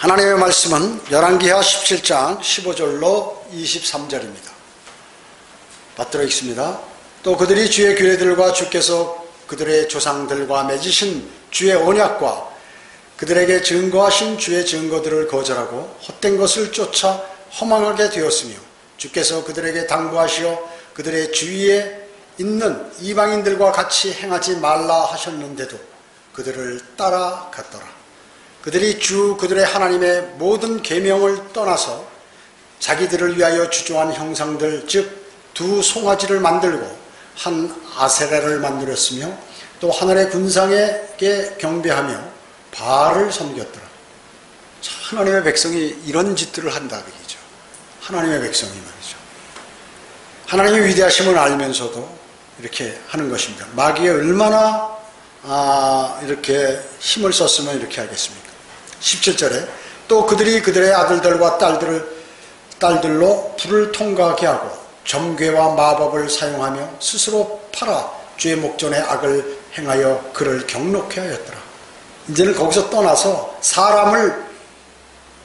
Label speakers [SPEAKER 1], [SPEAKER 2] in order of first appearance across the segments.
[SPEAKER 1] 하나님의 말씀은 열왕기하 17장 15절로 23절입니다. 받들어 읽습니다. 또 그들이 주의 규례들과 주께서 그들의 조상들과 맺으신 주의 언약과 그들에게 증거하신 주의 증거들을 거절하고 헛된 것을 쫓아 허망하게 되었으며 주께서 그들에게 당부하시어 그들의 주위에 있는 이방인들과 같이 행하지 말라 하셨는데도 그들을 따라갔더라. 그들이 그들의 하나님의 모든 계명을 떠나서 자기들을 위하여 주조한 형상들, 즉 두 송아지를 만들고 한 아세라를 만들었으며 또 하늘의 군상에게 경배하며 바알을 섬겼더라. 하나님의 백성이 이런 짓들을 한다 그러죠. 하나님의 백성이 말이죠. 하나님의 위대하심을 알면서도 이렇게 하는 것입니다. 마귀에 얼마나 이렇게 힘을 썼으면 이렇게 하겠습니까? 17절에 또 그들이 그들의 아들들과 딸들로 불을 통과하게 하고 점괘와 마법을 사용하며 스스로 팔아 주의 목전에 악을 행하여 그를 경록케 하였더라. 이제는 거기서 떠나서 사람을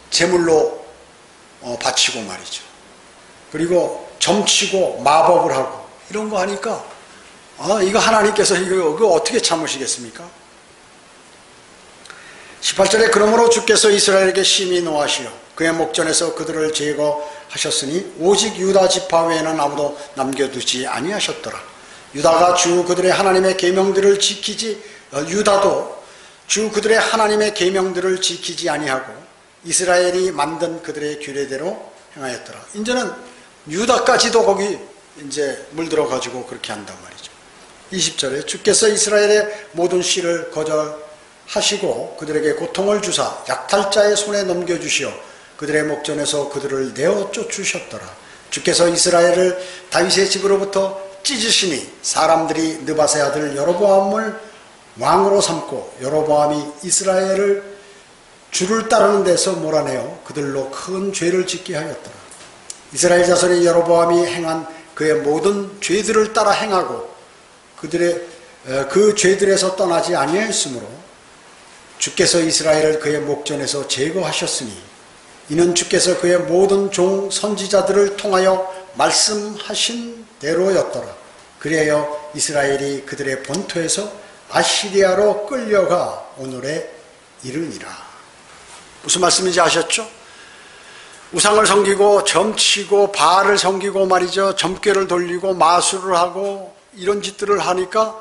[SPEAKER 1] 제물로 바치고 말이죠. 그리고 점치고 마법을 하고 이런 거 하니까 이거 하나님께서 이거 어떻게 참으시겠습니까? 18절에 그러므로 주께서 이스라엘에게 심히 노하시어 그의 목전에서 그들을 제거하셨으니 오직 유다 지파 외에는 아무도 남겨두지 아니하셨더라. 유다가 그들의 하나님의 계명들을 유다도 그들의 하나님의 계명들을 지키지 아니하고 이스라엘이 만든 그들의 규례대로 행하였더라. 이제는 유다까지도 거기 이제 물들어 가지고 그렇게 한단 말이죠. 20절에 주께서 이스라엘의 모든 씨를 거절하시고 그들에게 고통을 주사 약탈자의 손에 넘겨주시어 그들의 목전에서 그들을 내어 쫓으셨더라. 주께서 이스라엘을 다윗의 집으로부터 찢으시니 사람들이 느밧의 아들 여로보암을 왕으로 삼고 여로보암이 이스라엘을 주를 따르는 데서 몰아내어 그들로 큰 죄를 짓게 하였더라. 이스라엘 자손의 여로보암이 행한 그의 모든 죄들을 따라 행하고 그 죄들에서 떠나지 아니하였으므로 주께서 이스라엘을 그의 목전에서 제거하셨으니 이는 주께서 그의 모든 종 선지자들을 통하여 말씀하신 대로였더라. 그리하여 이스라엘이 그들의 본토에서 아시리아로 끌려가 오늘에 이르니라. 무슨 말씀인지 아셨죠? 우상을 섬기고 점치고 바알을 섬기고 말이죠. 점괘를 돌리고 마술을 하고 이런 짓들을 하니까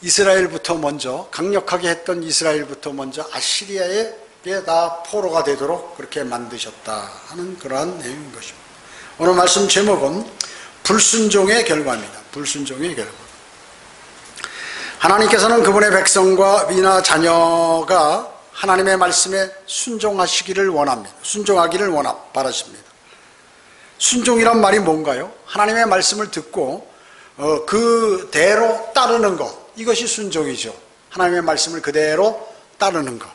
[SPEAKER 1] 이스라엘부터 먼저 강력하게 했던 이스라엘부터 먼저 아시리아에 다 포로가 되도록 그렇게 만드셨다 하는 그러한 내용인 것입니다. 오늘 말씀 제목은 불순종의 결과입니다. 불순종의 결과. 하나님께서는 그분의 백성과 이나 자녀가 하나님의 말씀에 순종하시기를 원합니다. 순종하기를 바라십니다. 순종이란 말이 뭔가요? 하나님의 말씀을 듣고 그대로 따르는 것, 이것이 순종이죠. 하나님의 말씀을 그대로 따르는 것.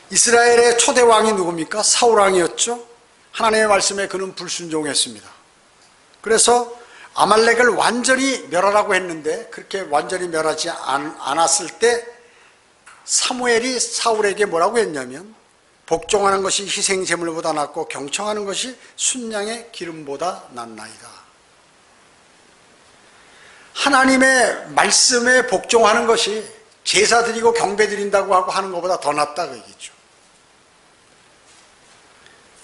[SPEAKER 1] 이스라엘의 초대 왕이 누굽니까? 사울 왕이었죠. 하나님의 말씀에 그는 불순종했습니다. 그래서 아말렉을 완전히 멸하라고 했는데 그렇게 완전히 멸하지 않았을 때 사무엘이 사울에게 뭐라고 했냐면 복종하는 것이 희생제물보다 낫고 경청하는 것이 순양의 기름보다 낫나이다. 하나님의 말씀에 복종하는 것이 제사 드리고 경배 드린다고 하고 하는 것보다 더 낫다 그 얘기죠.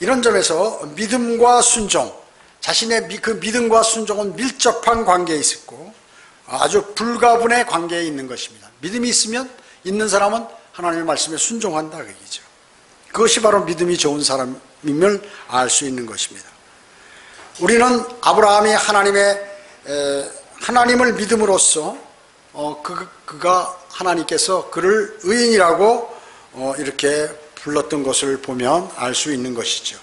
[SPEAKER 1] 이런 점에서 믿음과 순종, 자신의 그 믿음과 순종은 밀접한 관계에 있었고 아주 불가분의 관계에 있는 것입니다. 믿음이 있는 사람은 하나님의 말씀에 순종한다 그 얘기죠. 그것이 바로 믿음이 좋은 사람임을 알 수 있는 것입니다. 우리는 아브라함이 하나님을 믿음으로써 하나님께서 그를 의인이라고 이렇게 불렀던 것을 보면 알 수 있는 것이죠.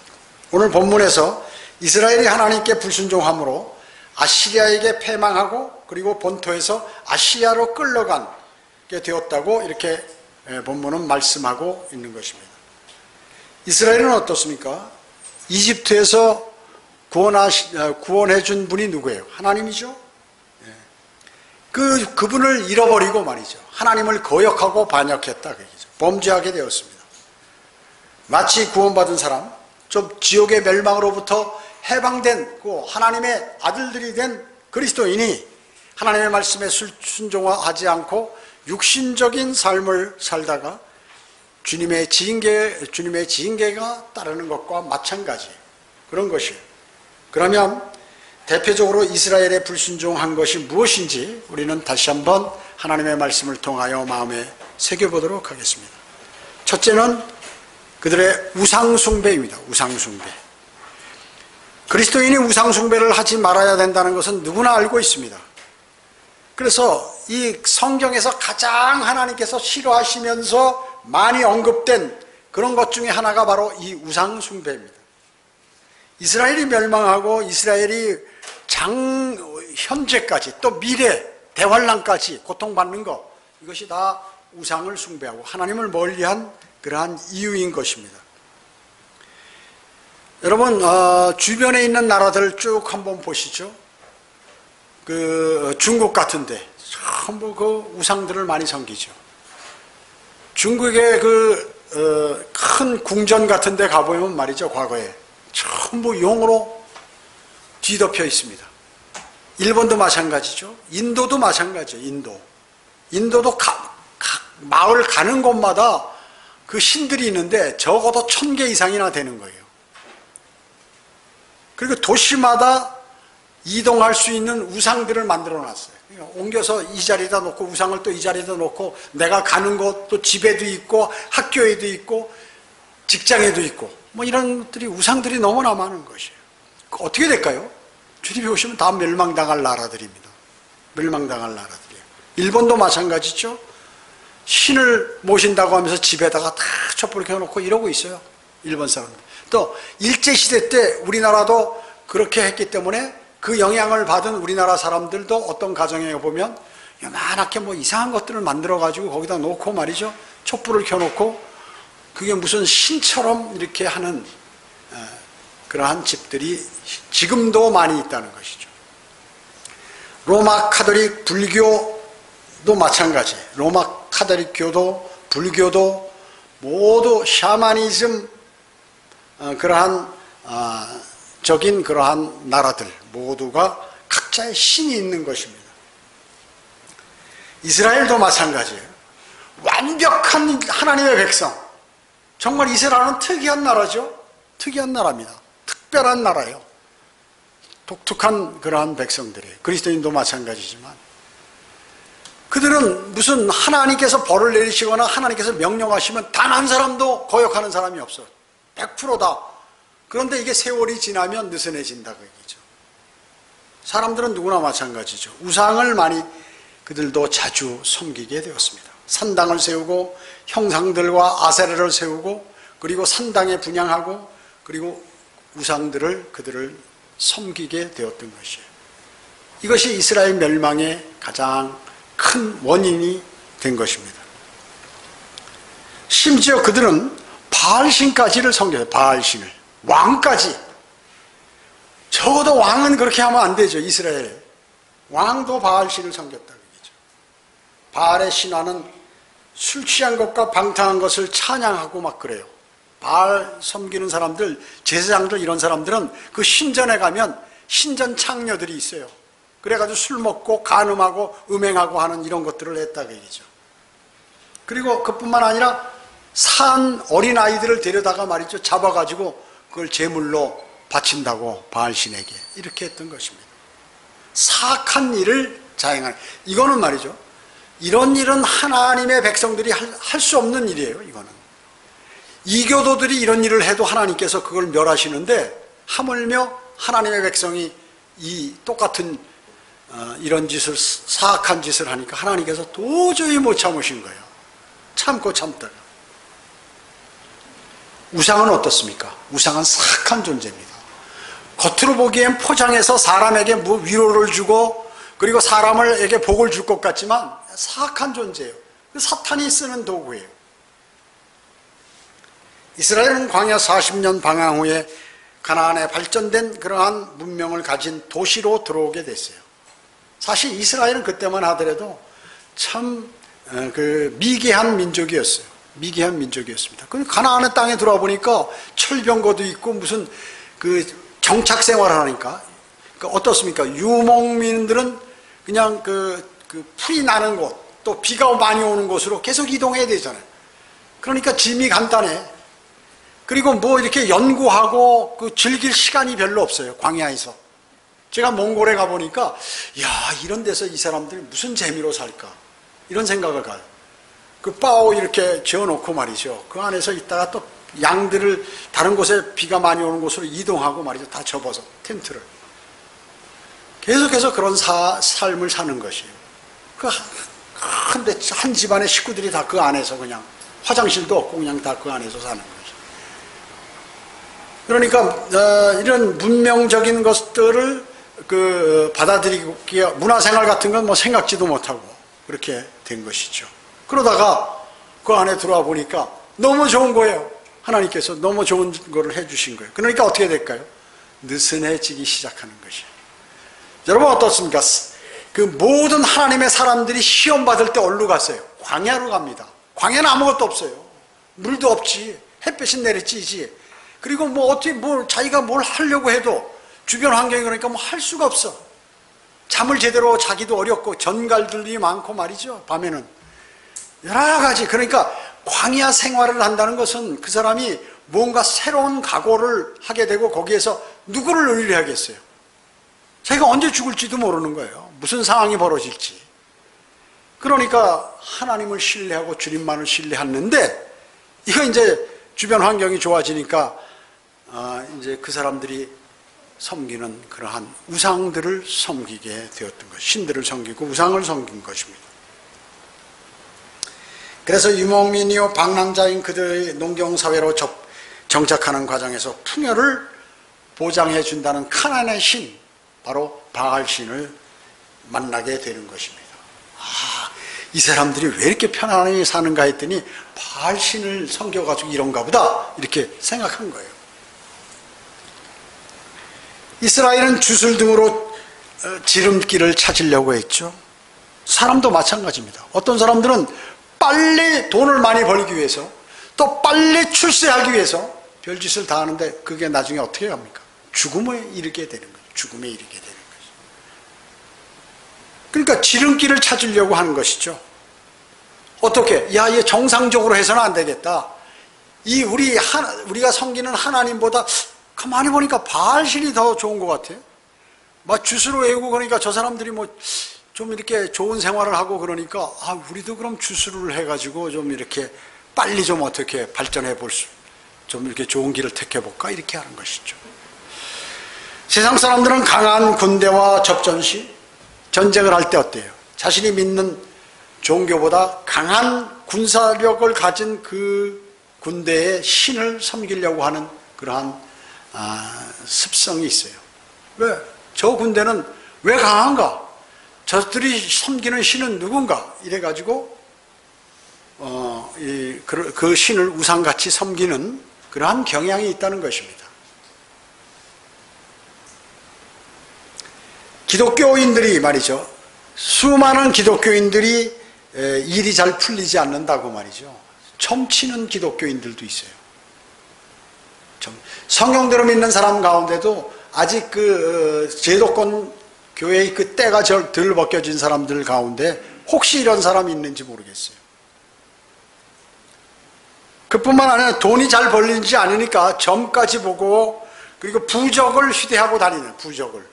[SPEAKER 1] 오늘 본문에서 이스라엘이 하나님께 불순종함으로 아시리아에게 패망하고 그리고 본토에서 아시리아로 끌려가게 되었다고 이렇게 본문은 말씀하고 있는 것입니다. 이스라엘은 어떻습니까? 이집트에서 구원해 준 분이 누구예요? 하나님이죠. 그분을 잃어버리고 말이죠. 하나님을 거역하고 반역했다 그 얘기죠. 범죄하게 되었습니다. 마치 구원받은 사람, 좀 지옥의 멸망으로부터 해방된 그 하나님의 아들들이 된 그리스도인이 하나님의 말씀에 순종하지 않고 육신적인 삶을 살다가 주님의 지인계가 따르는 것과 마찬가지 그런 것이에요. 그러면 대표적으로 이스라엘에 불순종한 것이 무엇인지 우리는 다시 한번 하나님의 말씀을 통하여 마음에 새겨보도록 하겠습니다. 첫째는 그들의 우상숭배입니다. 우상숭배. 그리스도인이 우상숭배를 하지 말아야 된다는 것은 누구나 알고 있습니다. 그래서 이 성경에서 가장 하나님께서 싫어하시면서 많이 언급된 그런 것 중에 하나가 바로 이 우상숭배입니다. 이스라엘이 멸망하고 이스라엘이 현재까지 또 미래 대환란까지 고통받는 것, 이것이 다 우상을 숭배하고 하나님을 멀리한 그러한 이유인 것입니다. 여러분, 주변에 있는 나라들 쭉 한번 보시죠. 중국 같은데 전부 그 우상들을 많이 섬기죠. 중국의 큰 궁전 같은데 가보면 말이죠, 과거에 전부 용으로 뒤덮여 있습니다. 일본도 마찬가지죠. 인도도 마찬가지죠. 인도도 각 마을 가는 곳마다 그 신들이 있는데 적어도 1000개 이상이나 되는 거예요. 그리고 도시마다 이동할 수 있는 우상들을 만들어 놨어요. 옮겨서 이 자리에다 놓고 우상을 또 이 자리에다 놓고 내가 가는 곳 또 집에도 있고 학교에도 있고 직장에도 있고 뭐 이런 것들이 우상들이 너무나 많은 것이에요. 어떻게 될까요? 주님이 오시면 다 멸망당할 나라들입니다. 멸망당할 나라들이에요. 일본도 마찬가지죠. 신을 모신다고 하면서 집에다가 다 촛불을 켜놓고 이러고 있어요. 일본 사람들. 또 일제시대 때 우리나라도 그렇게 했기 때문에 그 영향을 받은 우리나라 사람들도 어떤 가정에 보면 요만하게 뭐 이상한 것들을 만들어가지고 거기다 놓고 말이죠. 촛불을 켜놓고 그게 무슨 신처럼 이렇게 하는 그러한 집들이 지금도 많이 있다는 것이죠. 로마 카톨릭 불교도 마찬가지. 로마 카톨릭 교도 불교도 모두 샤머니즘 그러한 적인 그러한 나라들 모두가 각자의 신이 있는 것입니다. 이스라엘도 마찬가지예요. 완벽한 하나님의 백성. 정말 이스라엘은 특이한 나라죠. 특이한 나라입니다. 특별한 나라예요. 독특한 그러한 백성들이에요. 그리스도인도 마찬가지지만 그들은 무슨 하나님께서 벌을 내리시거나 하나님께서 명령하시면 단 한 사람도 거역하는 사람이 없어요. 100%다. 그런데 이게 세월이 지나면 느슨해진다 그 얘기죠. 사람들은 누구나 마찬가지죠. 우상을 많이 그들도 자주 섬기게 되었습니다. 산당을 세우고 형상들과 아세라를 세우고 그리고 산당에 분향하고 그리고 우상들을 그들을 섬기게 되었던 것이에요. 이것이 이스라엘 멸망의 가장 큰 원인이 된 것입니다. 심지어 그들은 바알신까지를 섬겨요. 바알신을. 왕까지. 적어도 왕은 그렇게 하면 안 되죠. 이스라엘에. 왕도 바알신을 섬겼다는 얘기죠. 바알의 신화는 술 취한 것과 방탕한 것을 찬양하고 막 그래요. 바알 섬기는 사람들, 제사장들 이런 사람들은 그 신전에 가면 신전 창녀들이 있어요. 그래가지고 술 먹고 간음하고 음행하고 하는 이런 것들을 했다고 얘기죠. 그리고 그뿐만 아니라 산 어린아이들을 데려다가 말이죠. 잡아가지고 그걸 제물로 바친다고 바알신에게 이렇게 했던 것입니다. 사악한 일을 자행하는, 이거는 말이죠. 이런 일은 하나님의 백성들이 할 수 없는 일이에요. 이거는 이교도들이 이런 일을 해도 하나님께서 그걸 멸하시는데 하물며 하나님의 백성이 이 똑같은 이런 짓을, 사악한 짓을 하니까 하나님께서 도저히 못 참으신 거예요. 참고 참다가. 우상은 어떻습니까? 우상은 사악한 존재입니다. 겉으로 보기엔 포장해서 사람에게 위로를 주고 그리고 사람에게 복을 줄 것 같지만 사악한 존재예요. 사탄이 쓰는 도구예요. 이스라엘은 광야 40년 방황 후에 가나안에 발전된 그러한 문명을 가진 도시로 들어오게 됐어요. 사실 이스라엘은 그때만 하더라도 참 미개한 민족이었어요. 미개한 민족이었습니다. 그 가나안의 땅에 들어와 보니까 철병거도 있고 무슨 그 정착 생활을 하니까 그러니까 어떻습니까? 유목민들은 그냥 그 풀이 나는 곳, 또 비가 많이 오는 곳으로 계속 이동해야 되잖아요. 그러니까 짐이 간단해. 그리고 뭐 이렇게 연구하고 그 즐길 시간이 별로 없어요. 광야에서. 제가 몽골에 가보니까 야, 이런 데서 이 사람들이 무슨 재미로 살까? 이런 생각을 가요. 그 바오 이렇게 지어놓고 말이죠. 그 안에서 있다가 또 양들을 다른 곳에 비가 많이 오는 곳으로 이동하고 말이죠. 다 접어서 텐트를. 계속해서 그런 삶을 사는 것이에요. 근데 한 집안의 식구들이 다 그 안에서 그냥 화장실도 없고 그냥 다 그 안에서 사는 거죠. 그러니까 이런 문명적인 것들을 받아들이기에 문화생활 같은 건 뭐 생각지도 못하고 그렇게 된 것이죠. 그러다가 그 안에 들어와 보니까 너무 좋은 거예요. 하나님께서 너무 좋은 거를 해주신 거예요. 그러니까 어떻게 될까요? 느슨해지기 시작하는 것이에요. 여러분 어떻습니까? 그 모든 하나님의 사람들이 시험 받을 때 어디로 갔어요? 광야로 갑니다. 광야는 아무것도 없어요. 물도 없지. 햇볕이 내리쬐지. 그리고 뭐 어떻게 자기가 뭘 하려고 해도 주변 환경이 그러니까 뭐 할 수가 없어. 잠을 제대로 자기도 어렵고 전갈들이 많고 말이죠. 밤에는 여러 가지. 그러니까 광야 생활을 한다는 것은 그 사람이 뭔가 새로운 각오를 하게 되고 거기에서 누구를 의뢰하겠어요? 자기가 언제 죽을지도 모르는 거예요. 무슨 상황이 벌어질지. 그러니까 하나님을 신뢰하고 주님만을 신뢰하는데 이거 이제 주변 환경이 좋아지니까 이제 그 사람들이 섬기는 그러한 우상들을 섬기게 되었던 것, 신들을 섬기고 우상을 섬긴 것입니다. 그래서 유목민이요 방랑자인 그들의 농경사회로 정착하는 과정에서 풍요를 보장해 준다는 카나안의 신, 바로 바알 신을 만나게 되는 것입니다. 이 사람들이 왜 이렇게 편안하게 사는가 했더니 바알 신을 섬겨가지고 이런가 보다 이렇게 생각한 거예요. 이스라엘은 주술 등으로 지름길을 찾으려고 했죠. 사람도 마찬가지입니다. 어떤 사람들은 빨리 돈을 많이 벌기 위해서 또 빨리 출세하기 위해서 별짓을 다 하는데 그게 나중에 어떻게 합니까? 죽음에 이르게 되는 거죠. 죽음에 이르게 되는 거죠. 그러니까 지름길을 찾으려고 하는 것이죠. 어떻게? 야, 얘 정상적으로 해서는 안 되겠다. 우리가 섬기는 하나님보다 가만히 보니까 바알신이 더 좋은 것 같아. 막 주스로 외우고 그러니까 저 사람들이 뭐 좀 이렇게 좋은 생활을 하고 그러니까 우리도 그럼 주스를 해가지고 좀 이렇게 빨리 좀 어떻게 발전해 볼 수, 좀 이렇게 좋은 길을 택해 볼까 이렇게 하는 것이죠. 세상 사람들은 강한 군대와 접전 시 전쟁을 할 때 어때요? 자신이 믿는 종교보다 강한 군사력을 가진 그 군대의 신을 섬기려고 하는 그러한 습성이 있어요. 왜? 저 군대는 왜 강한가? 저들이 섬기는 신은 누군가? 이래가지고 그 신을 우상같이 섬기는 그러한 경향이 있다는 것입니다. 기독교인들이 말이죠. 수많은 기독교인들이 일이 잘 풀리지 않는다고 말이죠. 점치는 기독교인들도 있어요. 성경대로 믿는 사람 가운데도 아직 그 제도권 교회의 그 때가 덜 벗겨진 사람들 가운데 혹시 이런 사람이 있는지 모르겠어요. 그뿐만 아니라 돈이 잘 벌리지 않으니까 점까지 보고 그리고 부적을 휴대하고 다니는 부적을.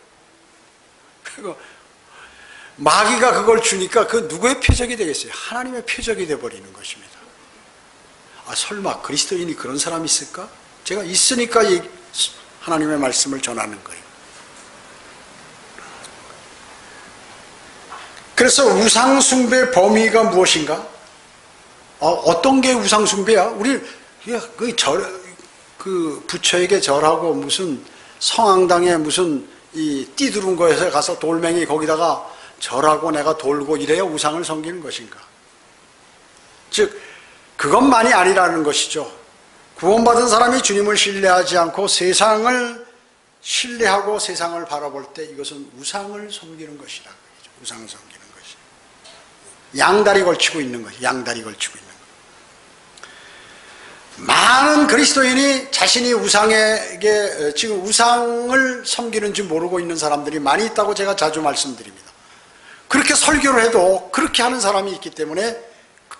[SPEAKER 1] 그리고 마귀가 그걸 주니까 그 누구의 표적이 되겠어요? 하나님의 표적이 되어버리는 것입니다. 설마 그리스도인이 그런 사람이 있을까? 제가 있으니까 하나님의 말씀을 전하는 거예요. 그래서 우상숭배의 범위가 무엇인가? 어떤 게 우상숭배야? 우리 그 부처에게 절하고 무슨 성황당에 무슨 띠두른 거에서 가서 돌멩이 거기다가 절하고 내가 돌고 이래야 우상을 섬기는 것인가? 즉 그것만이 아니라는 것이죠. 구원받은 사람이 주님을 신뢰하지 않고 세상을 신뢰하고 세상을 바라볼 때 이것은 우상을 섬기는 것이다. 우상을 섬기는 것이. 양다리 걸치고 있는 것이. 양다리 걸치고 있는 것. 많은 그리스도인이 자신이 우상에게 지금 우상을 섬기는지 모르고 있는 사람들이 많이 있다고 제가 자주 말씀드립니다. 그렇게 설교를 해도 그렇게 하는 사람이 있기 때문에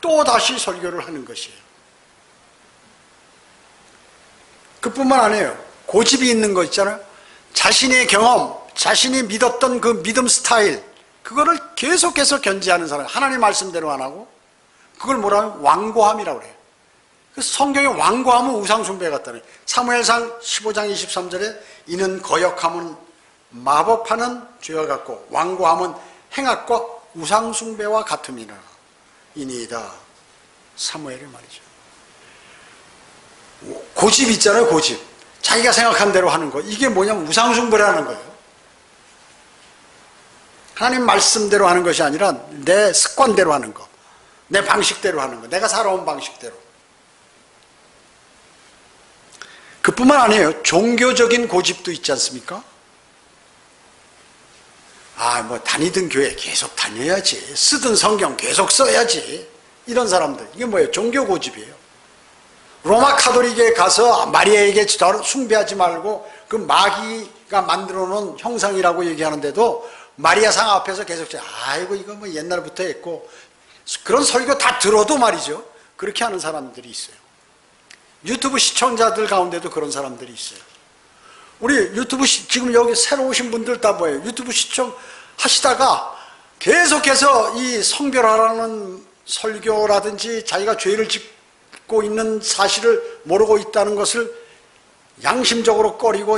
[SPEAKER 1] 또 다시 설교를 하는 것이에요. 그뿐만 아니에요. 고집이 있는 거 있잖아요. 자신의 경험, 자신이 믿었던 그 믿음 스타일, 그거를 계속해서 견지하는 사람, 하나님 말씀대로 안 하고, 그걸 뭐라 하면 완고함이라고 그래요. 성경에 완고함은 우상숭배 같다는 거예요. 사무엘상 15장 23절에 이는 거역함은 마법하는 죄와 같고 완고함은 행악과 우상숭배와 같음이라 이니이다. 사무엘의 말이죠. 고집 있잖아요. 고집. 자기가 생각한 대로 하는 거. 이게 뭐냐면 우상숭배라는 거예요. 하나님 말씀대로 하는 것이 아니라 내 습관대로 하는 거, 내 방식대로 하는 거, 내가 살아온 방식대로. 그뿐만 아니에요. 종교적인 고집도 있지 않습니까? 뭐 다니던 교회 계속 다녀야지, 쓰던 성경 계속 써야지, 이런 사람들. 이게 뭐예요? 종교 고집이에요. 로마 카톨릭에 가서 마리아에게 숭배하지 말고 그 마귀가 만들어 놓은 형상이라고 얘기하는데도 마리아 상 앞에서 계속 아이고 이거 뭐 옛날부터 했고, 그런 설교 다 들어도 말이죠, 그렇게 하는 사람들이 있어요. 유튜브 시청자들 가운데도 그런 사람들이 있어요. 우리 유튜브 지금 여기 새로 오신 분들 다 뭐예요? 유튜브 시청하시다가 계속해서 이 성별하라는 설교라든지 자기가 죄를 짓고 있는 사실을 모르고 있다는 것을 양심적으로 꺼리고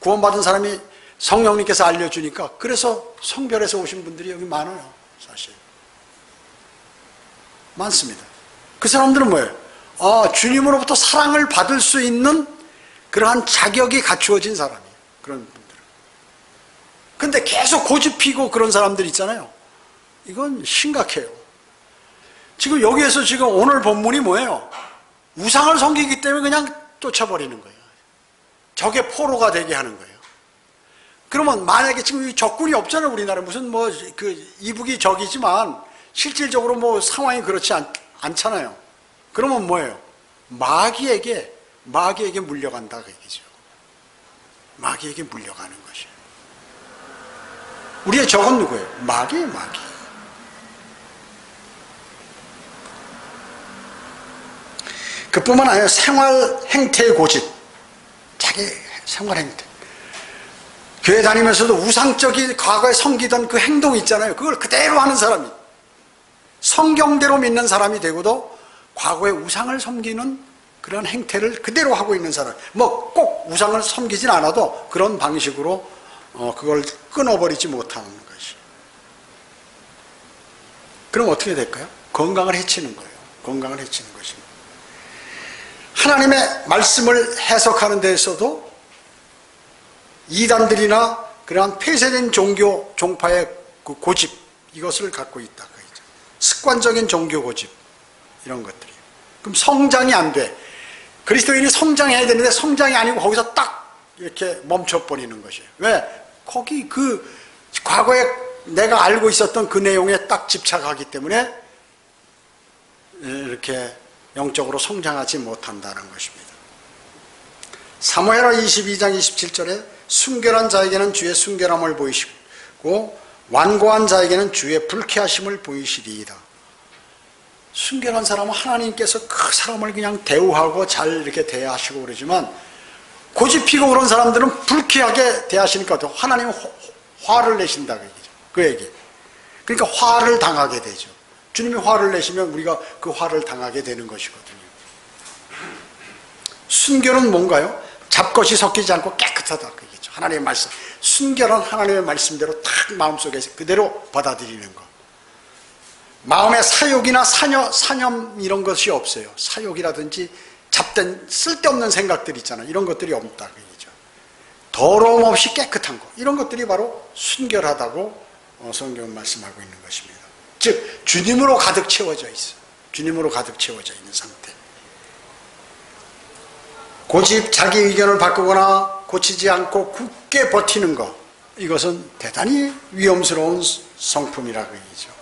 [SPEAKER 1] 구원받은 사람이 성령님께서 알려주니까, 그래서 성별에서 오신 분들이 여기 많아요. 사실 많습니다. 그 사람들은 뭐예요? 주님으로부터 사랑을 받을 수 있는 그러한 자격이 갖추어진 사람이에요. 그런 분들은. 근데 계속 고집 피고 그런 사람들 있잖아요. 이건 심각해요. 지금 여기에서 지금 오늘 본문이 뭐예요? 우상을 섬기기 때문에 그냥 쫓아버리는 거예요. 적의 포로가 되게 하는 거예요. 그러면 만약에 지금 이 적군이 없잖아요. 우리나라에 무슨 이북이 적이지만 실질적으로 뭐 상황이 그렇지 않잖아요. 그러면 뭐예요? 마귀에게 물려간다 그 얘기죠. 마귀에게 물려가는 것이에요. 우리의 적은 누구예요? 마귀예요. 마귀. 그뿐만 아니라 생활 행태의 고집, 자기 생활 행태. 교회 다니면서도 우상적인 과거에 섬기던 그 행동 있잖아요. 그걸 그대로 하는 사람이, 성경대로 믿는 사람이 되고도 과거에 우상을 섬기는 그런 행태를 그대로 하고 있는 사람, 뭐 꼭 우상을 섬기진 않아도 그런 방식으로 그걸 끊어버리지 못하는 것이. 그럼 어떻게 될까요? 건강을 해치는 거예요. 건강을 해치는 것입니다. 하나님의 말씀을 해석하는 데에서도 이단들이나 그러한 폐쇄된 종교 종파의 그 고집, 이것을 갖고 있다. 습관적인 종교 고집, 이런 것들이. 그럼 성장이 안 돼. 그리스도인이 성장해야 되는데 성장이 아니고 거기서 딱 이렇게 멈춰버리는 것이에요. 왜? 거기 그 과거에 내가 알고 있었던 그 내용에 딱 집착하기 때문에 이렇게 영적으로 성장하지 못한다는 것입니다. 사무엘하 22장 27절에 순결한 자에게는 주의 순결함을 보이시고 완고한 자에게는 주의 불쾌하심을 보이시리이다. 순결한 사람은 하나님께서 그 사람을 그냥 대우하고 잘 이렇게 대하시고 그러지만, 고집피고 그런 사람들은 불쾌하게 대하시니까 하나님은 화를 내신다 그 얘기죠. 그에게. 그러니까 화를 당하게 되죠. 주님이 화를 내시면 우리가 그 화를 당하게 되는 것이거든요. 순결은 뭔가요? 잡것이 섞이지 않고 깨끗하다 그 얘기죠. 하나님의 말씀, 순결한 하나님의 말씀대로 딱 마음속에 그대로 받아들이는 것. 마음에 사욕이나 사념 이런 것이 없어요. 사욕이라든지 잡된 쓸데없는 생각들 있잖아요. 이런 것들이 없다 그 얘기죠. 더러움 없이 깨끗한 것, 이런 것들이 바로 순결하다고 성경은 말씀하고 있는 것입니다. 즉 주님으로 가득 채워져 있어. 주님으로 가득 채워져 있는 상태. 고집, 자기 의견을 바꾸거나 고치지 않고 굳게 버티는 것, 이것은 대단히 위험스러운 성품이라고 얘기죠.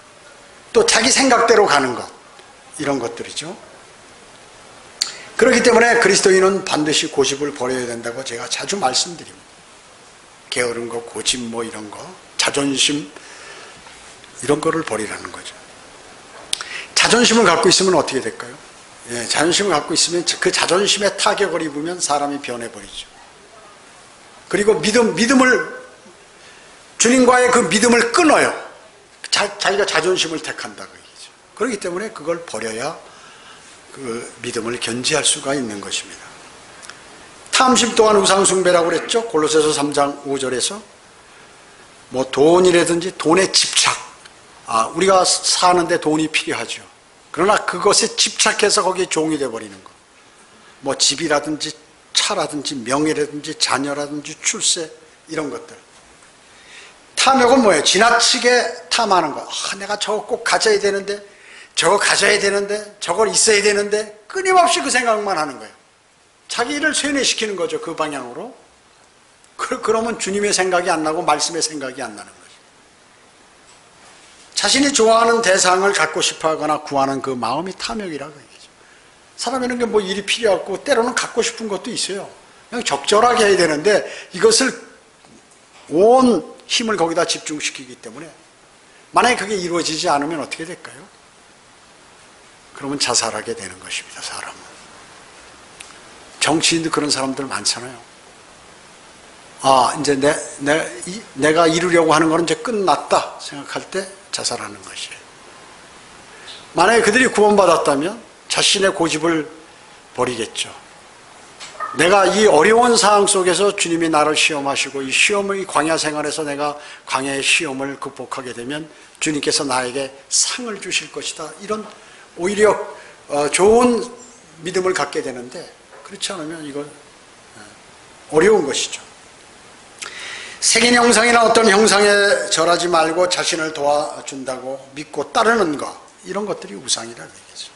[SPEAKER 1] 또 자기 생각대로 가는 것, 이런 것들이죠. 그렇기 때문에 그리스도인은 반드시 고집을 버려야 된다고 제가 자주 말씀드립니다. 게으른 거, 고집 뭐 이런 거, 자존심 이런 거를 버리라는 거죠. 자존심을 갖고 있으면 어떻게 될까요? 예, 자존심을 갖고 있으면 그 자존심에 타격을 입으면 사람이 변해버리죠. 그리고 믿음을 주님과의 그 믿음을 끊어요. 자기가 자존심을 택한다 그 얘기죠. 그렇기 때문에 그걸 버려야 그 믿음을 견지할 수가 있는 것입니다. 탐심 또한 우상숭배라고 그랬죠. 골로새서 3장 5절에서 뭐 돈이라든지 돈에 집착, 우리가 사는데 돈이 필요하죠. 그러나 그것에 집착해서 거기에 종이 되어버리는 것, 뭐 집이라든지 차라든지 명예라든지 자녀라든지 출세 이런 것들. 탐욕은 뭐예요? 지나치게 탐하는 거. 내가 저거 꼭 가져야 되는데, 저거 가져야 되는데, 저걸 있어야 되는데, 끊임없이 그 생각만 하는 거예요. 자기를 쇠뇌시키는 거죠. 그 방향으로. 그러면 주님의 생각이 안 나고 말씀의 생각이 안 나는 거죠. 자신이 좋아하는 대상을 갖고 싶어 하거나 구하는 그 마음이 탐욕이라고 얘기죠. 사람에는 뭐 일이 필요하고 때로는 갖고 싶은 것도 있어요. 그냥 적절하게 해야 되는데 이것을 온 힘을 거기다 집중시키기 때문에 만약에 그게 이루어지지 않으면 어떻게 될까요? 그러면 자살하게 되는 것입니다. 사람은. 정치인도 그런 사람들 많잖아요. 이제 내가 이루려고 하는 거는 이제 끝났다 생각할 때 자살하는 것이에요. 만약에 그들이 구원받았다면 자신의 고집을 버리겠죠. 내가 이 어려운 상황 속에서 주님이 나를 시험하시고 이 시험의 광야 생활에서 내가 광야의 시험을 극복하게 되면 주님께서 나에게 상을 주실 것이다. 이런 오히려 좋은 믿음을 갖게 되는데 그렇지 않으면 이거 어려운 것이죠. 생긴 형상이나 어떤 형상에 절하지 말고 자신을 도와준다고 믿고 따르는 것, 이런 것들이 우상이라는 얘기죠.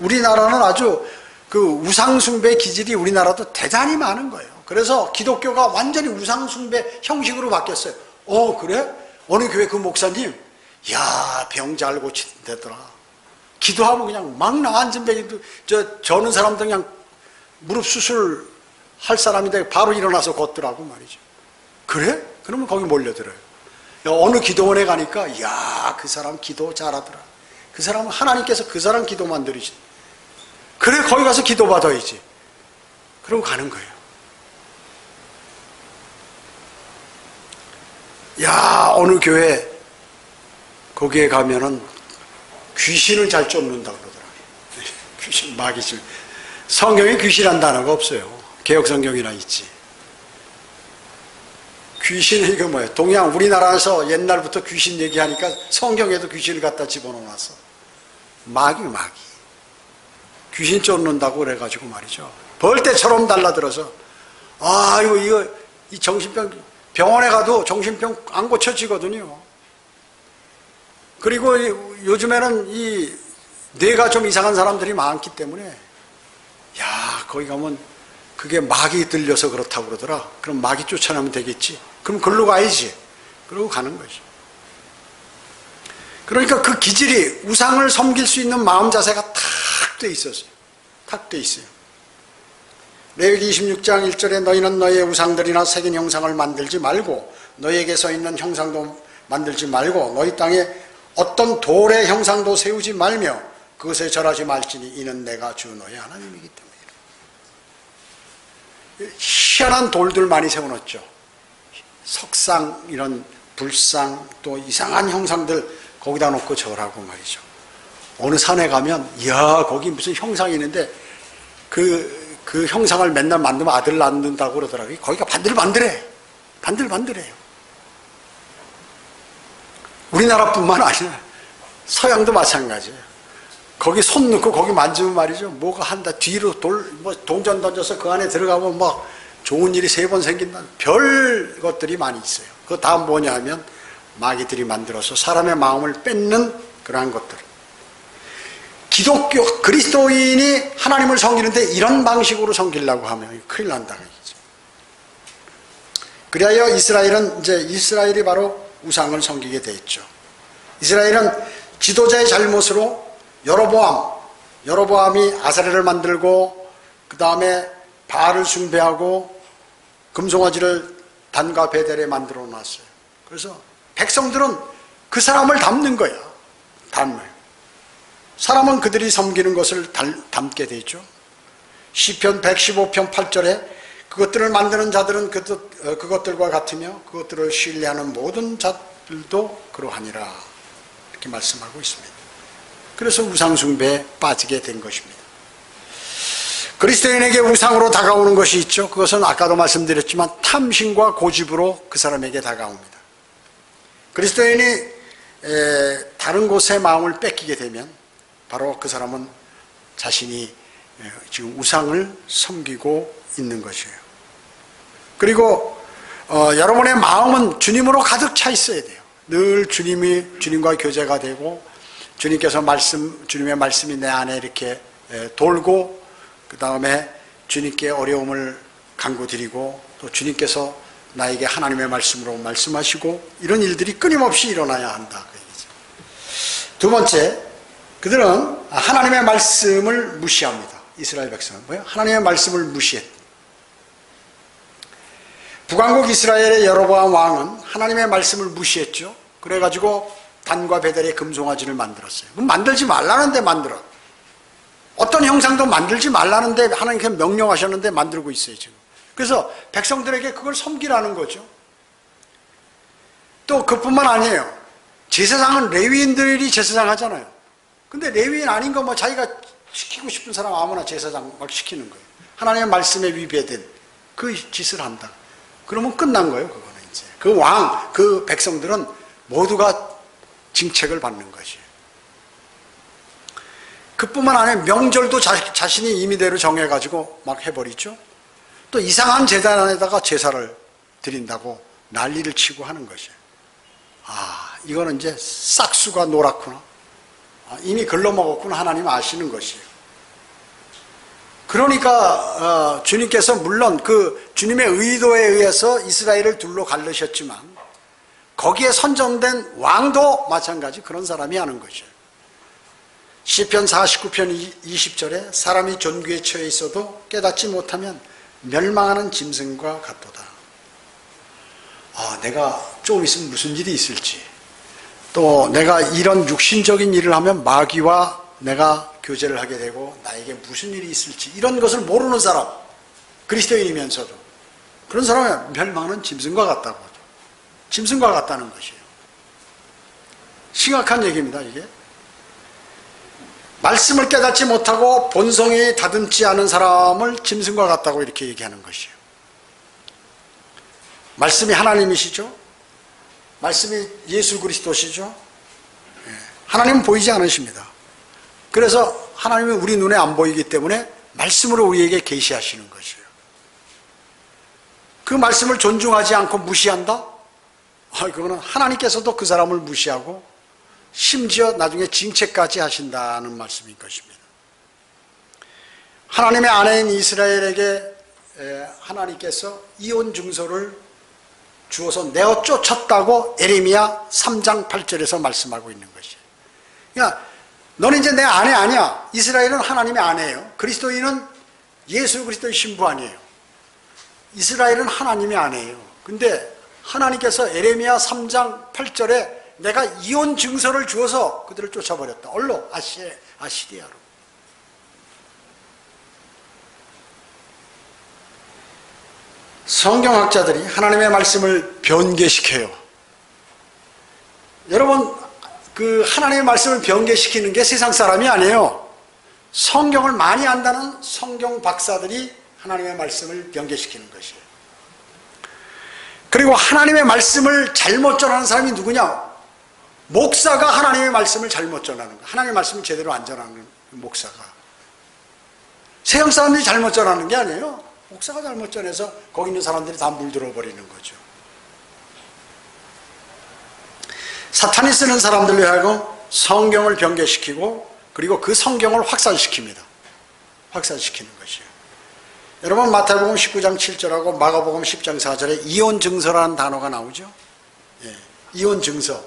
[SPEAKER 1] 우리나라는 아주 그 우상숭배 기질이 우리나라도 대단히 많은 거예요. 그래서 기독교가 완전히 우상숭배 형식으로 바뀌었어요. 그래? 어느 교회 그 목사님, 병 잘 고친다더라. 기도하면 그냥 막 나앉은 병이, 저는 사람들 그냥 무릎 수술 할 사람인데 바로 일어나서 걷더라고 말이죠. 그래? 그러면 거기 몰려들어요. 어느 기도원에 가니까 그 사람 기도 잘하더라. 그 사람은 하나님께서 그 사람 기도만 들으신. 그래, 거기 가서 기도 받아야지. 그러고 가는 거예요. 어느 교회 거기에 가면은 귀신을 잘 쫓는다 그러더라고요. 귀신, 마귀질. 성경에 귀신이란 단어가 없어요. 개혁 성경이나 있지. 귀신이 이거 뭐예요? 동양 우리나라에서 옛날부터 귀신 얘기하니까 성경에도 귀신을 갖다 집어넣어놨어. 마귀. 귀신 쫓는다고 그래가지고 말이죠. 벌떼처럼 달라들어서 이 정신병 병원에 가도 정신병 안 고쳐지거든요. 그리고 요즘에는 이 뇌가 좀 이상한 사람들이 많기 때문에 거기 가면 그게 마귀 들려서 그렇다고 그러더라. 그럼 마귀 쫓아내면 되겠지. 그럼 글로 가야지. 그러고 가는 거지. 그러니까 그 기질이 우상을 섬길 수 있는 마음 자세가 탁 돼 있었어요. 탁 돼 있어요. 레위기 26장 1절에 너희는 너희의 우상들이나 새긴 형상을 만들지 말고 너희에게 서 있는 형상도 만들지 말고 너희 땅에 어떤 돌의 형상도 세우지 말며 그것에 절하지 말지니 이는 내가 주 너희 하나님이기 때문이라. 희한한 돌들 많이 세워놨죠. 석상, 이런 불상, 또 이상한 형상들 거기다 놓고 절하고 말이죠. 어느 산에 가면 거기 무슨 형상이 있는데 그 형상을 맨날 만들면 아들 낳는다고 그러더라고요. 거기가 반들반들해요. 우리나라뿐만 아니라 서양도 마찬가지예요. 거기 손 넣고 거기 만지면 말이죠. 뭐가 한다. 뒤로 동전 던져서 그 안에 들어가면 막 좋은 일이 3번 생긴다. 별 것들이 많이 있어요. 그 다음 뭐냐 하면 마귀들이 만들어서 사람의 마음을 뺏는 그러한 것들. 기독교, 그리스도인이 하나님을 섬기는데 이런 방식으로 섬기려고 하면 큰일 난다는 얘기죠. 그리하여 이스라엘이 바로 우상을 섬기게 되었죠. 이스라엘은 지도자의 잘못으로 여로보암, 여로보암이 아사레를 만들고 그 다음에 바알을 숭배하고 금송아지를 단과 베델에 만들어 놨어요. 그래서 백성들은 그 사람을 닮는 거야. 닮아요. 사람은 그들이 섬기는 것을 닮게 되죠. 시편 115편 8절에 그것들을 만드는 자들은 그것들과 같으며 그것들을 신뢰하는 모든 자들도 그러하니라, 이렇게 말씀하고 있습니다. 그래서 우상숭배에 빠지게 된 것입니다. 그리스도인에게 우상으로 다가오는 것이 있죠. 그것은 아까도 말씀드렸지만 탐심과 고집으로 그 사람에게 다가옵니다. 그리스도인이 다른 곳에 마음을 뺏기게 되면 바로 그 사람은 자신이 지금 우상을 섬기고 있는 것이에요. 그리고 여러분의 마음은 주님으로 가득 차 있어야 돼요. 늘 주님과 교제가 되고 주님께서 주님의 말씀이 내 안에 이렇게 돌고 그 다음에 주님께 어려움을 간구드리고 또 주님께서 나에게 하나님의 말씀으로 말씀하시고 이런 일들이 끊임없이 일어나야 한다. 그 얘기죠. 두 번째, 그들은 하나님의 말씀을 무시합니다. 이스라엘 백성은 뭐예요? 하나님의 말씀을 무시했다. 북왕국 이스라엘의 여로보암 왕은 하나님의 말씀을 무시했죠. 그래가지고 단과 베델의 금송아지를 만들었어요. 그럼 만들지 말라는데 만들어. 어떤 형상도 만들지 말라는데 하나님께서 명령하셨는데 만들고 있어요 지금. 그래서 백성들에게 그걸 섬기라는 거죠. 또 그뿐만 아니에요. 제사장은 레위인들이 제사장 하잖아요. 근데 레위인 아닌 거 뭐 자기가 시키고 싶은 사람 아무나 제사장 막 시키는 거예요. 하나님의 말씀에 위배된 그 짓을 한다. 그러면 끝난 거예요. 그거는 이제 그 백성들은 모두가 징책을 받는 것이에요. 그뿐만 아니라 명절도 자신이 임의대로 정해가지고 막 해버리죠. 또 이상한 제단에다가 제사를 드린다고 난리를 치고 하는 것이에요. 이거는 이제 싹수가 노랗구나. 이미 글러먹었구나. 하나님 아시는 것이에요. 그러니까 주님께서 물론 그 주님의 의도에 의해서 이스라엘을 둘로 갈르셨지만 거기에 선정된 왕도 마찬가지 그런 사람이 하는 것이에요. 시편 49편 20절에 사람이 존귀에 처해 있어도 깨닫지 못하면 멸망하는 짐승과 같도다. 내가 조금 있으면 무슨 일이 있을지, 또 내가 이런 육신적인 일을 하면 마귀와 내가 교제를 하게 되고 나에게 무슨 일이 있을지 이런 것을 모르는 사람, 그리스도인이면서도 그런 사람은 멸망하는 짐승과 같다고 하죠. 짐승과 같다는 것이에요. 심각한 얘기입니다. 이게 말씀을 깨닫지 못하고 본성이 다듬지 않은 사람을 짐승과 같다고 이렇게 얘기하는 것이에요. 말씀이 하나님이시죠. 말씀이 예수 그리스도시죠. 하나님은 보이지 않으십니다. 그래서 하나님은 우리 눈에 안 보이기 때문에 말씀으로 우리에게 계시하시는 것이에요. 그 말씀을 존중하지 않고 무시한다? 그거는 하나님께서도 그 사람을 무시하고 심지어 나중에 징책까지 하신다는 말씀인 것입니다. 하나님의 아내인 이스라엘에게 하나님께서 이혼 증서를 주어서 내어 쫓았다고 에레미야 3장 8절에서 말씀하고 있는 것이에요. 그러니까 너는 이제 내 아내 아니야. 이스라엘은 하나님의 아내예요. 그리스도인은 예수 그리스도의 신부 아니에요. 이스라엘은 하나님의 아내예요. 근데 하나님께서 에레미야 3장 8절에 내가 이혼 증서를 주어서 그들을 쫓아버렸다. 얼로? 아시리아로. 성경학자들이 하나님의 말씀을 변개시켜요. 여러분, 그 하나님의 말씀을 변개시키는 게 세상 사람이 아니에요. 성경을 많이 안다는 성경 박사들이 하나님의 말씀을 변개시키는 것이에요. 그리고 하나님의 말씀을 잘못 전하는 사람이 누구냐? 목사가 하나님의 말씀을 잘못 전하는 거예요. 하나님의 말씀을 제대로 안 전하는 목사가. 세상 사람들이 잘못 전하는 게 아니에요. 목사가 잘못 전해서 거기 있는 사람들이 다 물들어 버리는 거죠. 사탄이 쓰는 사람들로 하여금 성경을 변개시키고 그리고 그 성경을 확산시킵니다. 확산시키는 것이에요. 여러분, 마태복음 19장 7절하고 마가복음 10장 4절에 이혼 증서라는 단어가 나오죠. 이혼 증서.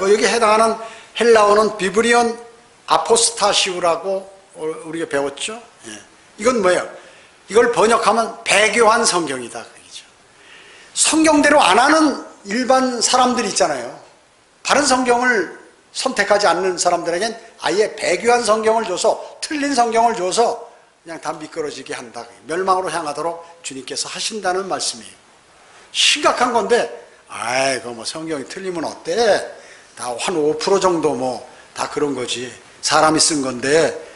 [SPEAKER 1] 여기 해당하는 헬라어는 비브리온 아포스타시우라고 우리가 배웠죠. 예. 이건 뭐예요? 이걸 번역하면 배교한 성경이다. 그죠? 성경대로 안 하는 일반 사람들 있잖아요. 바른 성경을 선택하지 않는 사람들에겐 아예 배교한 성경을 줘서, 틀린 성경을 줘서 그냥 다 미끄러지게 한다. 멸망으로 향하도록 주님께서 하신다는 말씀이에요. 심각한 건데, 아이고 뭐 성경이 틀리면 어때? 다 한 5% 정도 뭐 다 그런 거지. 사람이 쓴 건데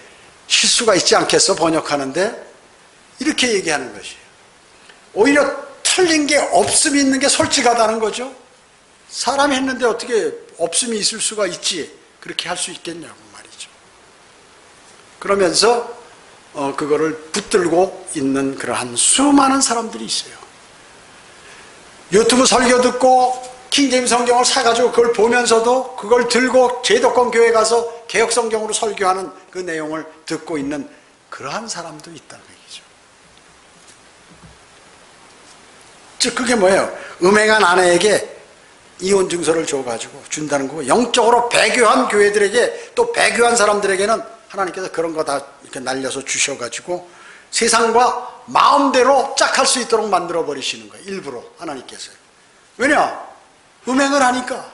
[SPEAKER 1] 실수가 있지 않겠어 번역하는데, 이렇게 얘기하는 것이에요. 오히려 틀린 게 없음이 있는 게 솔직하다는 거죠. 사람이 했는데 어떻게 없음이 있을 수가 있지, 그렇게 할 수 있겠냐고 말이죠. 그러면서 그거를 붙들고 있는 그러한 수많은 사람들이 있어요. 유튜브 설교 듣고 킹제임 성경을 사가지고 그걸 보면서도 그걸 들고 제도권 교회 가서 개혁 성경으로 설교하는 그 내용을 듣고 있는 그러한 사람도 있다는 얘기죠. 즉 그게 뭐예요? 음행한 아내에게 이혼 증서를 줘가지고 준다는 거고, 영적으로 배교한 교회들에게, 또 배교한 사람들에게는 하나님께서 그런 거 다 이렇게 날려서 주셔가지고 세상과 마음대로 짝할 수 있도록 만들어 버리시는 거예요. 일부러 하나님께서. 왜냐? 음행을 하니까.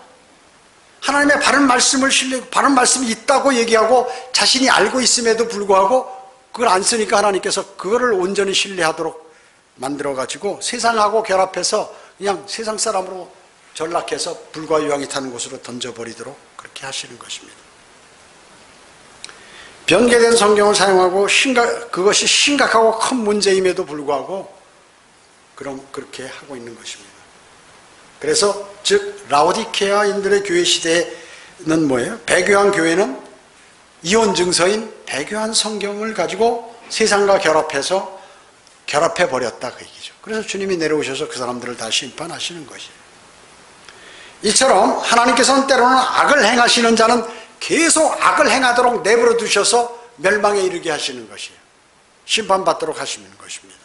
[SPEAKER 1] 하나님의 바른 말씀을 바른 말씀이 있다고 얘기하고 자신이 알고 있음에도 불구하고 그걸 안 쓰니까 하나님께서 그거를 온전히 신뢰하도록 만들어가지고 세상하고 결합해서 그냥 세상 사람으로 전락해서 불과 유황이 타는 곳으로 던져버리도록 그렇게 하시는 것입니다. 변개된 성경을 사용하고 그것이 심각하고 큰 문제임에도 불구하고 그렇게 하고 있는 것입니다. 그래서 즉 라오디케아인들의 교회 시대는 뭐예요? 배교한 교회는 이혼 증서인 배교한 성경을 가지고 세상과 결합해 버렸다 그 얘기죠. 그래서 주님이 내려오셔서 그 사람들을 다 심판하시는 것이에요. 이처럼 하나님께서는 때로는 악을 행하시는 자는 계속 악을 행하도록 내버려 두셔서 멸망에 이르게 하시는 것이에요. 심판받도록 하시는 것입니다.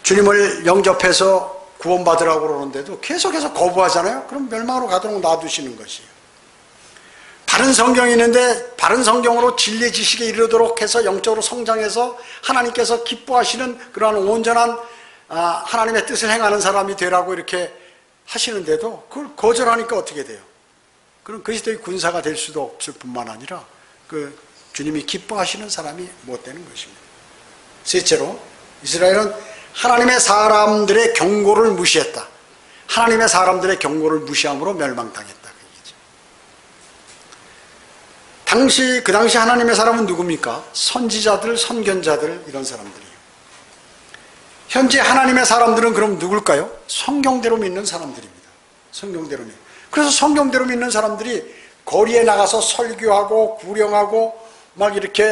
[SPEAKER 1] 주님을 영접해서 구원받으라고 그러는데도 계속해서 거부하잖아요. 그럼 멸망으로 가도록 놔두시는 것이에요. 바른 성경이 있는데 바른 성경으로 진리 지식에 이르도록 해서 영적으로 성장해서 하나님께서 기뻐하시는 그러한 온전한 하나님의 뜻을 행하는 사람이 되라고 이렇게 하시는데도 그걸 거절하니까 어떻게 돼요? 그럼 그리스도의 군사가 될 수도 없을 뿐만 아니라 그 주님이 기뻐하시는 사람이 못 되는 것입니다. 셋째로, 이스라엘은 하나님의 사람들의 경고를 무시했다. 하나님의 사람들의 경고를 무시함으로 멸망당했다. 그 당시 하나님의 사람은 누굽니까? 선지자들, 선견자들, 이런 사람들이에요. 현재 하나님의 사람들은 그럼 누굴까요? 성경대로 믿는 사람들입니다. 성경대로 믿는. 그래서 성경대로 믿는 사람들이 거리에 나가서 설교하고 구령하고 막 이렇게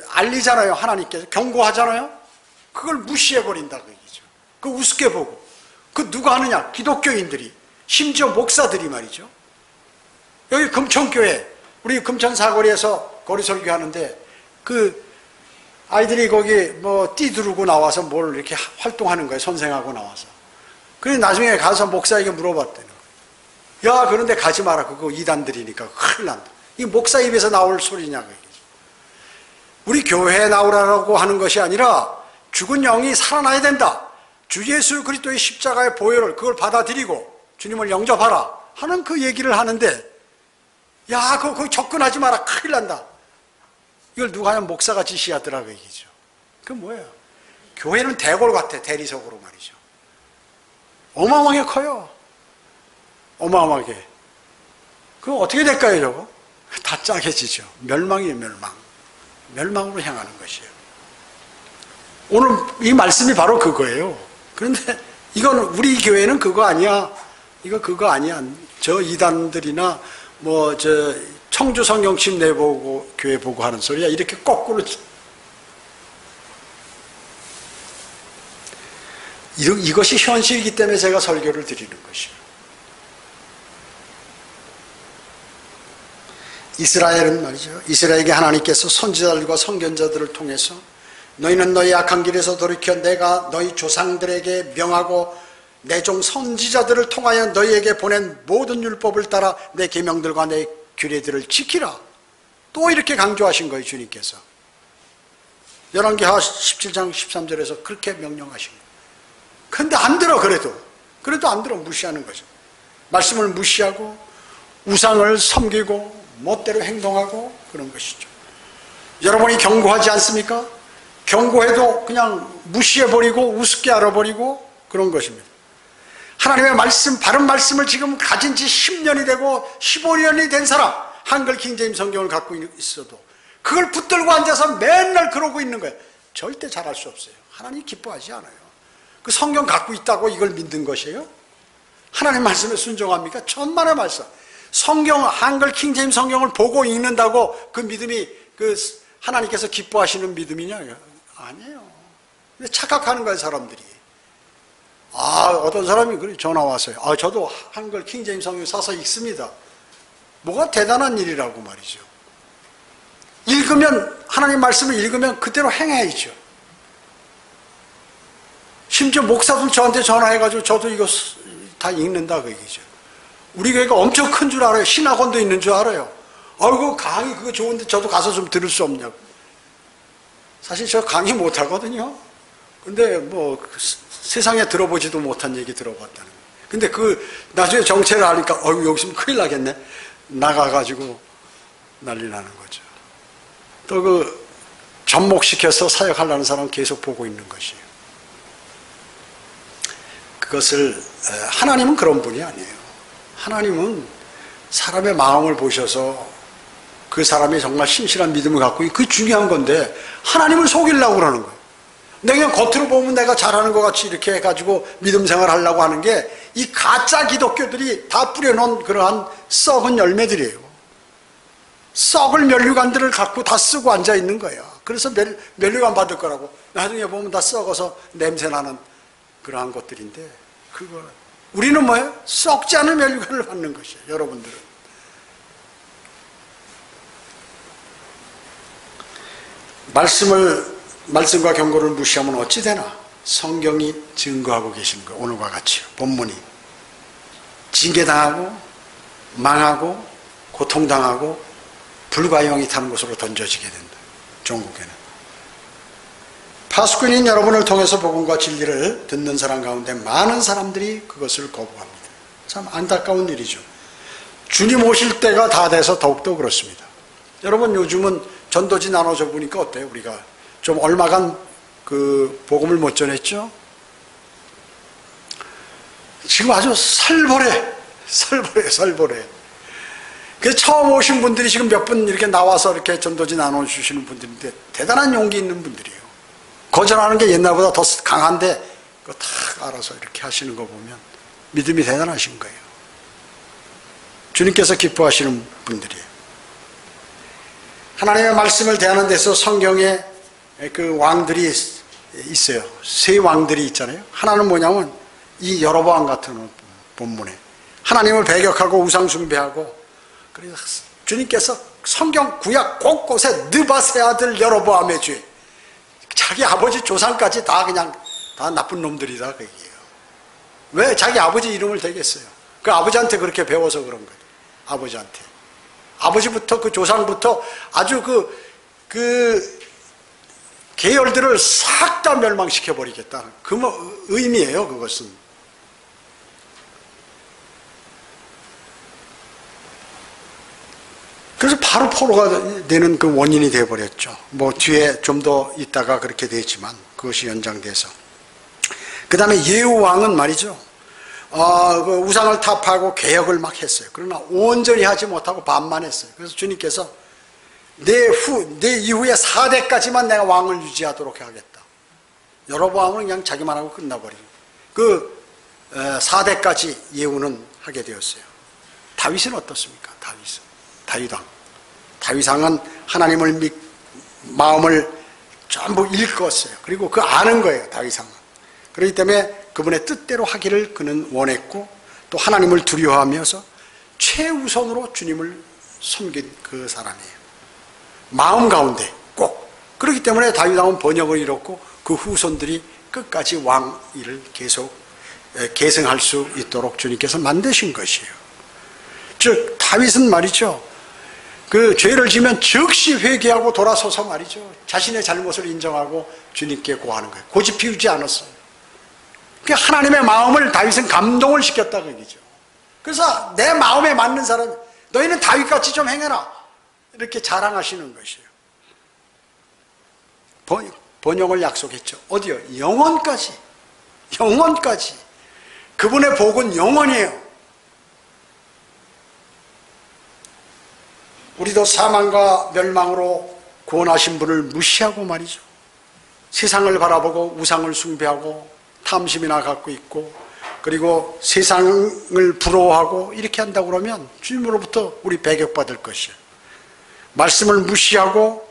[SPEAKER 1] 알리잖아요. 하나님께서 경고하잖아요. 그걸 무시해버린다 그 얘기죠. 그 우습게 보고. 그 누가 하느냐? 기독교인들이, 심지어 목사들이 말이죠. 여기 금천교회, 우리 금천 사거리에서 거리 설교하는데 그 아이들이 거기 뭐 띠두르고 나와서 뭘 이렇게 활동하는 거예요. 선생하고 나와서. 그래서 나중에 가서 목사에게 물어봤대요. 야, 그런데 가지 마라. 그거 이단들이니까 큰일 난다. 이 목사 입에서 나올 소리냐 그 얘기죠. 우리 교회에 나오라고 하는 것이 아니라 죽은 영이 살아나야 된다. 주 예수 그리스도의 십자가의 보혈을 그걸 받아들이고 주님을 영접하라 하는 그 얘기를 하는데, 야, 거기 접근하지 마라. 큰일 난다. 이걸 누가 하면 목사가 지시하더라 그 얘기죠. 그 뭐예요? 교회는 대궐 같아. 대리석으로 말이죠. 어마어마하게 커요. 어마어마하게. 그럼 어떻게 될까요 저거? 다 짜게지죠. 멸망이에요. 멸망으로 향하는 것이에요. 오늘 이 말씀이 바로 그거예요. 그런데 이건 우리 교회는 그거 아니야. 이거 그거 아니야. 저 이단들이나 뭐 저 청주 성경심 내보고 교회 보고 하는 소리야. 이렇게 거꾸로 이것이 현실이기 때문에 제가 설교를 드리는 것이에요. 이스라엘은 말이죠. 이스라엘에게 하나님께서 선지자들과 선견자들을 통해서 너희는 너희 악한 길에서 돌이켜 내가 너희 조상들에게 명하고 내 종 선지자들을 통하여 너희에게 보낸 모든 율법을 따라 내 계명들과 내 규례들을 지키라. 또 이렇게 강조하신 거예요, 주님께서. 열왕기하 17장 13절에서 그렇게 명령하신 거예요. 근데 안 들어, 그래도 안 들어. 무시하는 거죠. 말씀을 무시하고 우상을 섬기고 멋대로 행동하고 그런 것이죠. 여러분이 경고하지 않습니까? 경고해도 그냥 무시해버리고 우습게 알아버리고 그런 것입니다. 하나님의 말씀, 바른 말씀을 지금 가진 지 10년이 되고 15년이 된 사람, 한글 킹제임 성경을 갖고 있어도 그걸 붙들고 앉아서 맨날 그러고 있는 거예요. 절대 잘할 수 없어요. 하나님 기뻐하지 않아요. 그 성경 갖고 있다고 이걸 믿는 것이에요? 하나님 말씀에 순종합니까? 천만의 말씀. 성경, 한글 킹제임 성경을 보고 읽는다고 그 믿음이 그 하나님께서 기뻐하시는 믿음이냐? 아니에요. 근데 착각하는 거예요, 사람들이. 어떤 사람이 그래 전화 왔어요. 저도 한글 킹제임 성경 사서 읽습니다. 뭐가 대단한 일이라고 말이죠. 읽으면, 하나님 말씀을 읽으면 그대로 행해야죠. 심지어 목사들 저한테 전화해가지고 저도 이거 다 읽는다 그 얘기죠. 우리 교회가 엄청 큰 줄 알아요. 신학원도 있는 줄 알아요. 아이고 강의 그거 좋은데 저도 가서 좀 들을 수 없냐고. 사실 저 강의 못하거든요. 근데 뭐 세상에 들어보지도 못한 얘기 들어봤다는 거예요. 근데 그 나중에 정체를 아니까 여기 있으면 큰일 나겠네. 나가가지고 난리 나는 거죠. 또 그 접목시켜서 사역하려는 사람은 계속 보고 있는 것이에요. 그것을 하나님은 그런 분이 아니에요. 하나님은 사람의 마음을 보셔서 그 사람이 정말 신실한 믿음을 갖고 그 중요한 건데 하나님을 속이려고 그러는 거예요. 내가 겉으로 보면 내가 잘하는 것 같이 이렇게 해가지고 믿음 생활을 하려고 하는 게 이 가짜 기독교들이 다 뿌려놓은 그러한 썩은 열매들이에요. 썩을 면류관들을 갖고 다 쓰고 앉아있는 거예요. 그래서 면류관 받을 거라고. 나중에 보면 다 썩어서 냄새나는 그러한 것들인데 그거 우리는 뭐예요? 썩지 않은 면류관을 받는 것이에요. 여러분들은. 말씀과 경고를 무시하면 어찌 되나? 성경이 증거하고 계시는 거예요. 오늘과 같이요. 본문이 징계당하고 망하고 고통당하고 불과 영이 타는 곳으로 던져지게 된다. 종국에는. 파수꾼인 여러분을 통해서 복음과 진리를 듣는 사람 가운데 많은 사람들이 그것을 거부합니다. 참 안타까운 일이죠. 주님 오실 때가 다 돼서 더욱더 그렇습니다. 여러분 요즘은 전도지 나눠줘 보니까 어때요? 우리가 좀 얼마간 그 복음을 못 전했죠? 지금 아주 살벌해. 그래서 처음 오신 분들이 지금 몇 분 이렇게 나와서 이렇게 전도지 나눠주시는 분들인데 대단한 용기 있는 분들이에요. 거절하는 게 옛날보다 더 강한데 그거 다 알아서 이렇게 하시는 거 보면 믿음이 대단하신 거예요. 주님께서 기뻐하시는 분들이에요. 하나님의 말씀을 대하는 데서 성경에 그 왕들이 있어요. 세 왕들이 있잖아요. 하나는 뭐냐면 이 여로보암 같은 본문에 하나님을 배격하고 우상 숭배하고 그래서 주님께서 성경 구약 곳곳에 느밧의 아들 여로보암의 죄 자기 아버지 조상까지 다 그냥 다 나쁜 놈들이다 그 얘기예요. 왜 자기 아버지 이름을 대겠어요? 그 아버지한테 그렇게 배워서 그런 거예요. 아버지부터 그 조상부터 아주 그 계열들을 싹 다 멸망시켜 버리겠다. 그 의미예요. 그것은. 그래서 바로 포로가 되는 그 원인이 되어버렸죠. 뭐 뒤에 좀 더 있다가 그렇게 되지만 그것이 연장돼서. 그 다음에 예후 왕은 말이죠. 그 우상을 타파하고 개혁을 막 했어요. 그러나 온전히 하지 못하고 반만 했어요. 그래서 주님께서 내 이후에 4대까지만 내가 왕을 유지하도록 하겠다. 여로보암은 그냥 자기만 하고 끝나버리고 그 4대까지 예후는 하게 되었어요. 다윗은 어떻습니까? 다윗왕은 하나님을 마음을 전부 읽었어요. 그리고 그 아는 거예요. 다윗왕은. 그렇기 때문에 그분의 뜻대로 하기를 그는 원했고 또 하나님을 두려워하면서 최우선으로 주님을 섬긴 그 사람이에요. 마음 가운데 꼭. 그렇기 때문에 다윗왕은 번영을 이뤘고 그 후손들이 끝까지 왕위를 계속 계승할 수 있도록 주님께서 만드신 것이에요. 즉 다윗은 말이죠. 그 죄를 지면 즉시 회개하고 돌아서서 말이죠. 자신의 잘못을 인정하고 주님께 고하는 거예요. 고집 피우지 않았어요. 그 하나님의 마음을 다윗은 감동을 시켰다 그 얘기죠. 그래서 내 마음에 맞는 사람, 너희는 다윗같이 좀 행해라, 이렇게 자랑하시는 것이에요. 번영을 약속했죠. 어디요? 영원까지. 영원까지. 그분의 복은 영원이에요. 우리도 사망과 멸망으로 구원하신 분을 무시하고 말이죠. 세상을 바라보고 우상을 숭배하고 탐심이나 갖고 있고, 그리고 세상을 부러워하고 이렇게 한다고 그러면 주님으로부터 우리 배격받을 것이에요. 말씀을 무시하고,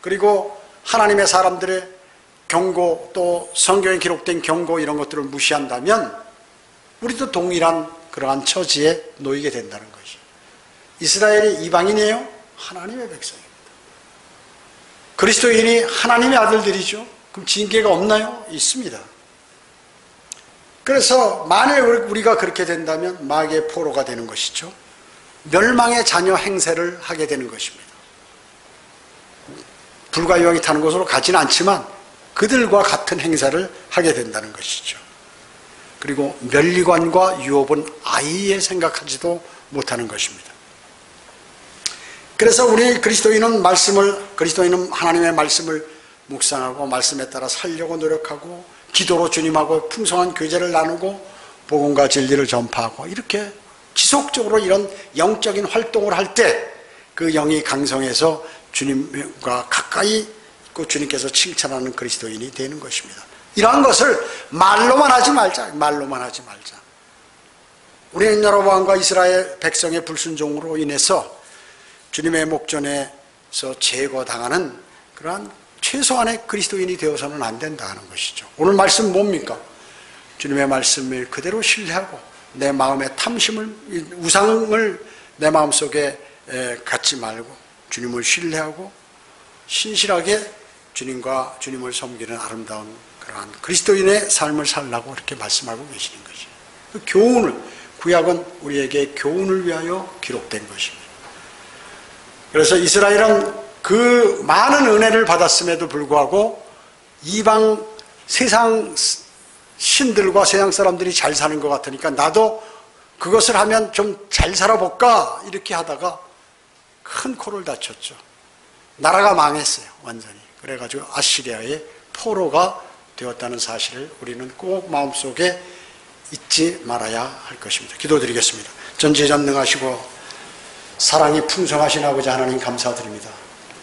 [SPEAKER 1] 그리고 하나님의 사람들의 경고, 또 성경에 기록된 경고, 이런 것들을 무시한다면 우리도 동일한 그러한 처지에 놓이게 된다는 것이에요. 이스라엘이 이방인이에요? 하나님의 백성입니다. 그리스도인이 하나님의 아들들이죠. 그럼 징계가 없나요? 있습니다. 그래서 만일 우리가 그렇게 된다면 마귀의 포로가 되는 것이죠. 멸망의 자녀 행세를 하게 되는 것입니다. 불과 유황이 타는 곳으로 가지는 않지만 그들과 같은 행사를 하게 된다는 것이죠. 그리고 면리관과 유업은 아예 생각하지도 못하는 것입니다. 그래서 우리 그리스도인은 하나님의 말씀을 묵상하고 말씀에 따라 살려고 노력하고, 기도로 주님하고 풍성한 교제를 나누고 복음과 진리를 전파하고, 이렇게 지속적으로 이런 영적인 활동을 할 때 그 영이 강성해서 주님과 가까이 있고 주님께서 칭찬하는 그리스도인이 되는 것입니다. 이러한 것을 말로만 하지 말자. 말로만 하지 말자. 우리는 여로보암과 이스라엘 백성의 불순종으로 인해서 주님의 목전에서 제거당하는 그러한 최소한의 그리스도인이 되어서는 안 된다는 것이죠. 오늘 말씀 뭡니까? 주님의 말씀을 그대로 신뢰하고 내 마음의 탐심을, 우상을 내 마음속에 갖지 말고 주님을 신뢰하고 신실하게 주님과 주님을 섬기는 아름다운 그러한 그리스도인의 삶을 살라고 이렇게 말씀하고 계시는 것이에요. 그 교훈을, 구약은 우리에게 교훈을 위하여 기록된 것입니다. 그래서 이스라엘은 그 많은 은혜를 받았음에도 불구하고 이방 세상 신들과 세상 사람들이 잘 사는 것 같으니까 나도 그것을 하면 좀 잘 살아볼까 이렇게 하다가 큰 코를 다쳤죠. 나라가 망했어요, 완전히. 그래가지고 아시리아의 포로가 되었다는 사실을 우리는 꼭 마음속에 잊지 말아야 할 것입니다. 기도드리겠습니다. 전지전능하시고 사랑이 풍성하신 아버지 하나님 감사드립니다.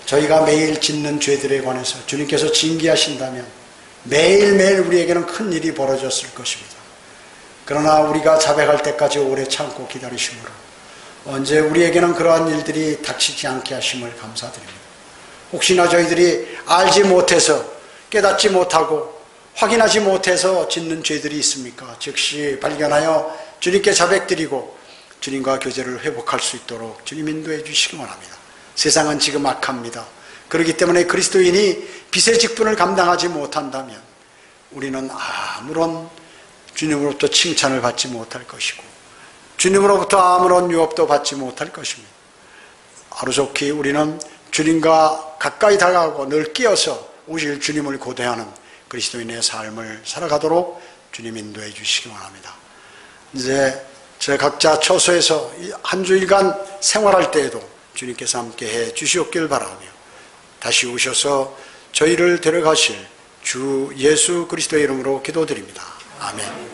[SPEAKER 1] 저희가 매일 짓는 죄들에 관해서 주님께서 징계하신다면 매일매일 우리에게는 큰 일이 벌어졌을 것입니다. 그러나 우리가 자백할 때까지 오래 참고 기다리심으로 언제 우리에게는 그러한 일들이 닥치지 않게 하심을 감사드립니다. 혹시나 저희들이 알지 못해서, 깨닫지 못하고 확인하지 못해서 짓는 죄들이 있습니까? 즉시 발견하여 주님께 자백드리고 주님과 교제를 회복할 수 있도록 주님 인도해 주시기 원합니다. 세상은 지금 악합니다. 그렇기 때문에 그리스도인이 빛의 직분을 감당하지 못한다면 우리는 아무런 주님으로부터 칭찬을 받지 못할 것이고 주님으로부터 아무런 유업도 받지 못할 것입니다. 하루속히 우리는 주님과 가까이 다가가고 늘 끼어서 오실 주님을 고대하는 그리스도인의 삶을 살아가도록 주님 인도해 주시기 원합니다. 이제 저 각자 처소에서 한 주일간 생활할 때에도 주님께서 함께 해 주시옵길 바라며 다시 오셔서 저희를 데려가실 주 예수 그리스도의 이름으로 기도드립니다. 아멘.